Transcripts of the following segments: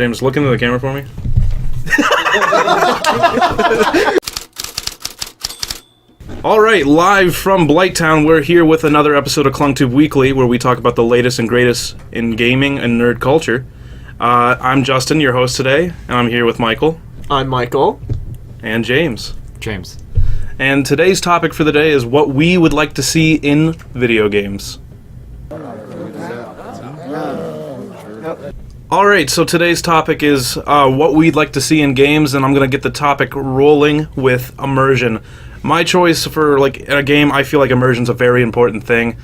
James, look into the camera for me. All right, live from Blighttown, we're here with another episode of Klungtube Weekly, where we talk about the latest and greatest in gaming and nerd culture. I'm Justin, your host today, and I'm here with Michael. I'm Michael. And James. James. And today's topic for the day is what we would like to see in video games. Alright, so today's topic is what we'd like to see in games, and I'm going to get the topic rolling with immersion. My choice for a game, I feel like immersion's a very important thing.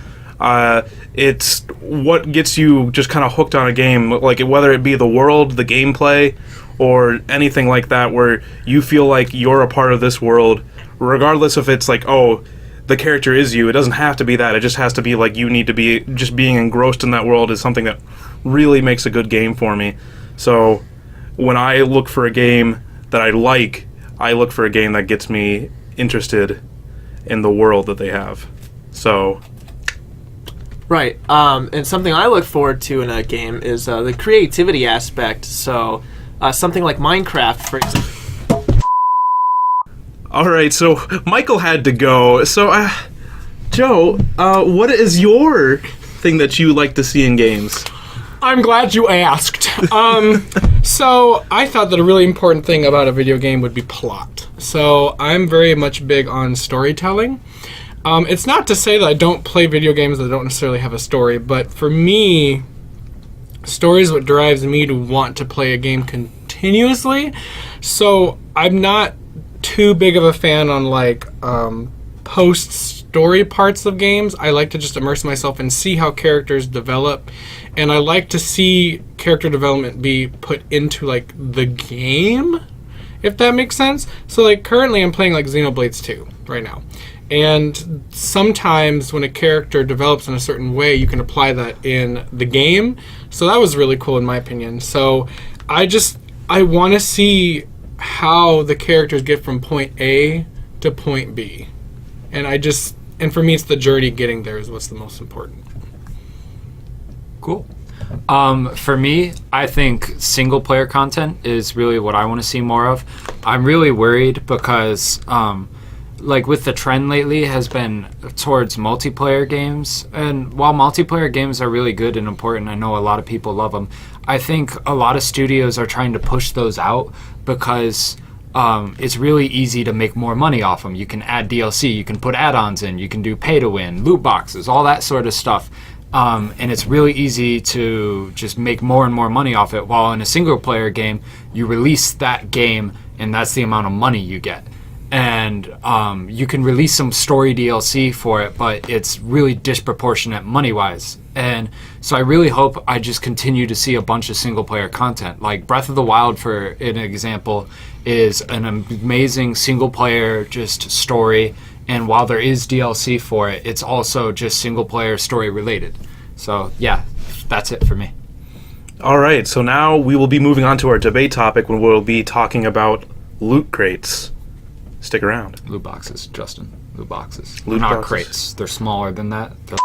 It's what gets you just kind of hooked on a game, whether it be the world, the gameplay, or anything like that, where you feel like you're a part of this world, regardless if it's the character is you. It doesn't have to be that. It just has to be you need to be, just being engrossed in that world is something that really makes a good game for me. So when I look for a game that I look for a game that gets me interested in the world that they have. So right, and something I look forward to in a game is the creativity aspect. So something like Minecraft, for example. Alright, so Michael had to go. So, Joe, what is your thing that you like to see in games? I'm glad you asked. So I thought that a really important thing about a video game would be plot. So I'm very much big on storytelling. It's not to say that I don't play video games that don't necessarily have a story, but for me, story is what drives me to want to play a game continuously. So I'm not too big of a fan on post-story parts of games. I like to just immerse myself and see how characters develop, and I like to see character development be put into the game, if that makes sense. So currently I'm playing Xenoblade 2 right now, and sometimes when a character develops in a certain way, you can apply that in the game. So that was really cool in my opinion. So I want to see how the characters get from point A to point B. And for me, it's the journey getting there is what's the most important. Cool. For me, I think single player content is really what I want to see more of. I'm really worried because with the trend lately has been towards multiplayer games, and while multiplayer games are really good and important, I know a lot of people love them, I think a lot of studios are trying to push those out because it's really easy to make more money off them. You can add DLC, you can put add-ons in, you can do pay-to-win, loot boxes, all that sort of stuff. And it's really easy to just make more and more money off it, while in a single-player game, you release that game, and that's the amount of money you get. And you can release some story DLC for it, but it's really disproportionate money-wise. And so I really hope I just continue to see a bunch of single-player content. Breath of the Wild, for an example, is an amazing single-player just story. And while there is DLC for it, it's also just single-player story-related. So, yeah, that's it for me. All right, so now we will be moving on to our debate topic when we'll be talking about loot crates. Stick around. Loot boxes, Justin. Loot boxes. Loot They're not boxes. crates. They're smaller than that. They're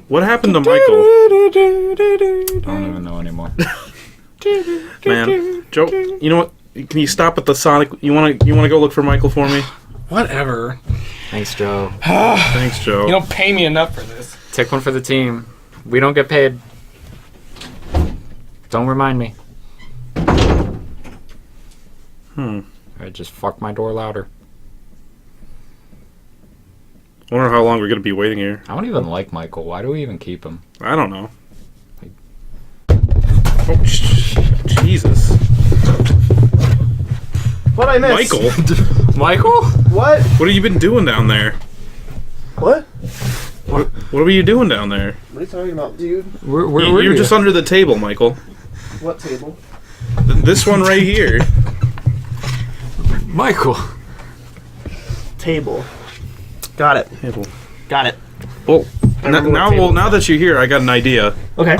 What happened to Michael? I don't even know anymore. Man, Joe, you know what? Can you stop at the Sonic? You want to go look for Michael for me? Whatever. Thanks, Joe. Thanks, Joe. You don't pay me enough for this. Take one for the team. We don't get paid. Don't remind me. Alright, just fuck my door louder. I wonder how long we're going to be waiting here. I don't even like Michael. Why do we even keep him? I don't know. Oh, Jesus. What I missed? Michael? Michael? What? What have you been doing down there? What? What were you doing down there? What are you talking about, dude? You're just under the table, Michael. What table? This one right here. Michael. Table. Got it. Table. Got it. Well, now that you're here, I got an idea. Okay.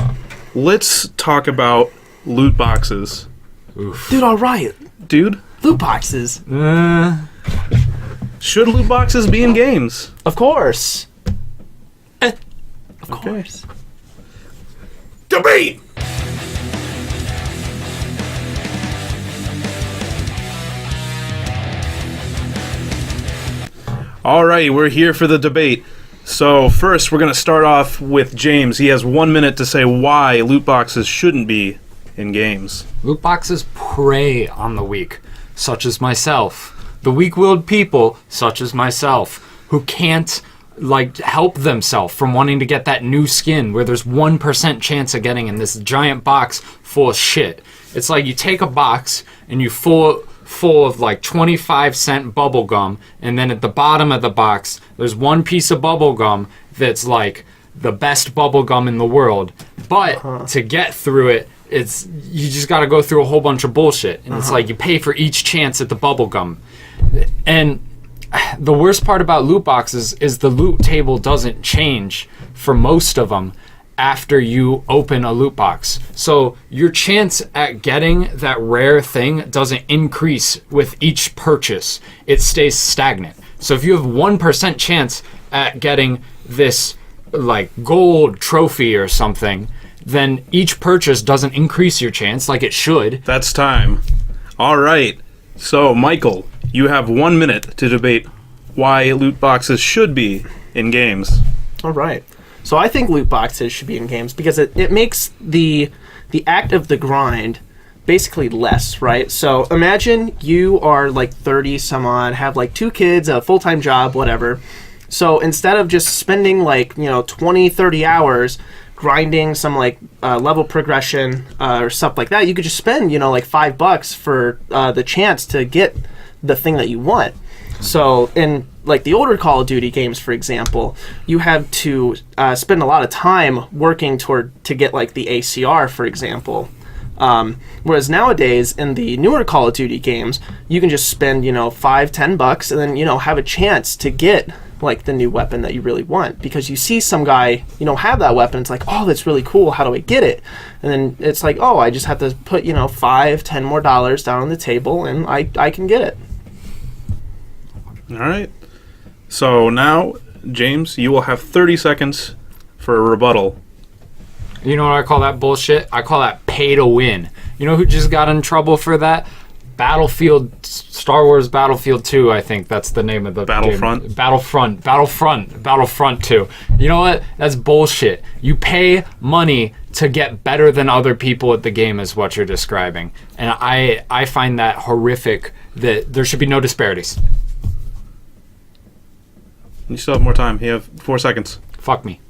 Let's talk about loot boxes. Oof. Dude, alright. Dude, Loot boxes. Should loot boxes be in games? Of course. Of course. Debate! Alrighty, we're here for the debate. So first, we're going to start off with James. He has 1 minute to say why loot boxes shouldn't be in games. Loot boxes prey on the weak, such as myself. The weak-willed people, such as myself, who can't help themselves from wanting to get that new skin where there's 1% chance of getting in this giant box full of shit. It's like you take a box and you full of 25-cent bubble gum, and then at the bottom of the box there's one piece of bubble gum that's like the best bubble gum in the world, but to get through it, you just got to go through a whole bunch of bullshit, and it's like you pay for each chance at the bubble gum. And the worst part about loot boxes is the loot table doesn't change for most of them after you open a loot box. So your chance at getting that rare thing doesn't increase with each purchase. It stays stagnant. So if you have 1% chance at getting this gold trophy or something, then each purchase doesn't increase your chance like it should. That's time. All right. So, Michael, you have 1 minute to debate why loot boxes should be in games. All right. So I think loot boxes should be in games because it makes the act of the grind basically less, right? So imagine you are 30 some odd, have 2 kids, a full-time job, whatever. So instead of just spending 20, 30 hours grinding some level progression or stuff like that, you could just spend $5 for the chance to get the thing that you want. So in the older Call of Duty games, for example, you have to spend a lot of time working to get the ACR, for example. Whereas nowadays in the newer Call of Duty games, you can just spend $5-10 and then have a chance to get the new weapon that you really want, because you see some guy have that weapon. It's like, oh, that's really cool, how do I get it? And then it's like, oh, I just have to put $5-10 more down on the table and I can get it. All right. So now, James, you will have 30 seconds for a rebuttal. You know what I call that bullshit? I call that pay to win. You know who just got in trouble for that? Star Wars Battlefield 2, I think that's the name of the Battlefront? game. Battlefront 2. You know what? That's bullshit. You pay money to get better than other people at the game is what you're describing. And I find that horrific, that there should be no disparities. You still have more time. You have 4 seconds. Fuck me.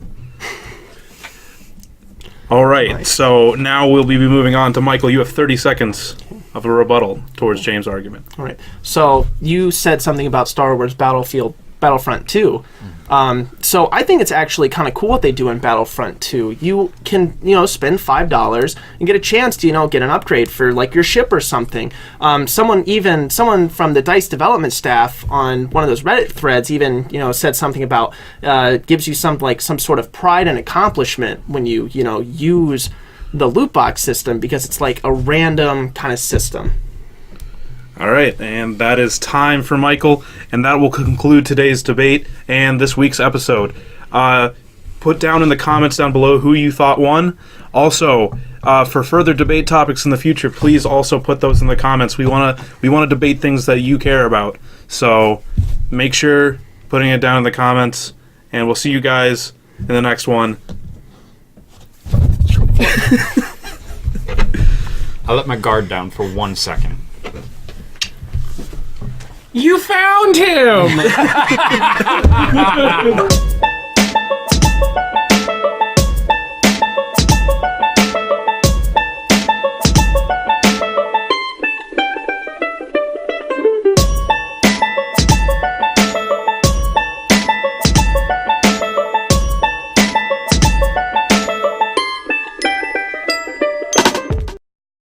All right. So now we'll be moving on to Michael. You have 30 seconds of a rebuttal towards James' argument. All right. So you said something about Star Wars Battlefront 2. So I think it's actually kind of cool what they do in Battlefront 2. You can, spend $5 and get a chance to, get an upgrade for your ship or something. Someone from the DICE development staff on one of those Reddit threads even, said something about gives you some sort of pride and accomplishment when you, use the loot box system, because it's a random kind of system. All right, and that is time for Michael, and that will conclude today's debate and this week's episode. Put down in the comments down below who you thought won. Also, for further debate topics in the future, please also put those in the comments. We want to debate things that you care about. So make sure putting it down in the comments, and we'll see you guys in the next one. I let my guard down for 1 second. You found him!